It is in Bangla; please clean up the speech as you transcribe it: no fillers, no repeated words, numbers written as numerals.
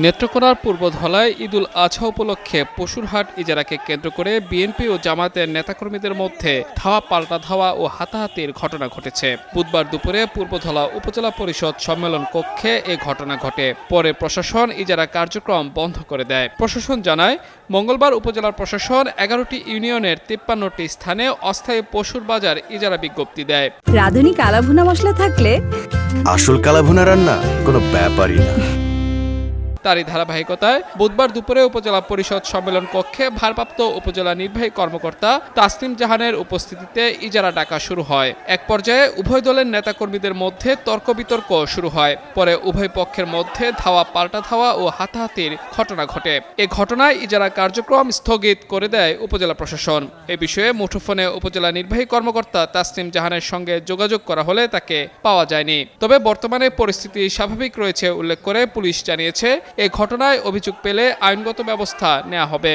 নেত্রকোনার পূর্বধলায় ঈদুল আজহা উপলক্ষে পশুর হাট ইজারাকে কেন্দ্র করে বিএনপি ও জামায়াতের নেতাকর্মীদের মধ্যে ধাওয়া পাল্টা ধাওয়া ও হাতাহাতির ঘটনা ঘটেছে। বুধবার দুপুরে পূর্বধলা উপজেলা পরিষদ সম্মেলন কক্ষে এ ঘটনা ঘটে। পরে প্রশাসন ইজারা কার্যক্রম বন্ধ করে দেয়। প্রশাসন জানায়, মঙ্গলবার উপজেলার প্রশাসন 11টি ইউনিয়নের 53টি স্থানে অস্থায়ী পশুর বাজার ইজারা বিজ্ঞপ্তি দেয়। রাঁধুনি কালাভুনা মশলা থাকলে আসল কালাভুনা রান্না কোনো ব্যাপারই না। তারই ধারাবাহিকতায় বুধবার দুপুরে উপজেলা পরিষদ সম্মেলন কক্ষে ভারপ্রাপ্ত উপজেলা নির্বাহী কর্মকর্তা তাসনিম জাহানের উপস্থিতিতে ইজারা ডাকা শুরু হয়। এক পর্যায়ে উভয় দলের নেতাকর্মীদের মধ্যে তর্ক বিতর্ক শুরু হয়। পরে উভয় পক্ষের মধ্যে ধাওয়া পাল্টা ধাওয়া ও হাতাহাতির ঘটনা ঘটে। এ ঘটনায় ইজারা কার্যক্রম স্থগিত করে দেয় উপজেলা প্রশাসন। এ বিষয়ে মুঠোফোনে উপজেলা নির্বাহী কর্মকর্তা তাসনিম জাহানের সঙ্গে যোগাযোগ করা হলে তাকে পাওয়া যায়নি। তবে বর্তমানে পরিস্থিতি স্বাভাবিক রয়েছে উল্লেখ করে পুলিশ জানিয়েছে, এ ঘটনায় অভিযোগ পেলে আইনগত ব্যবস্থা নেওয়া হবে।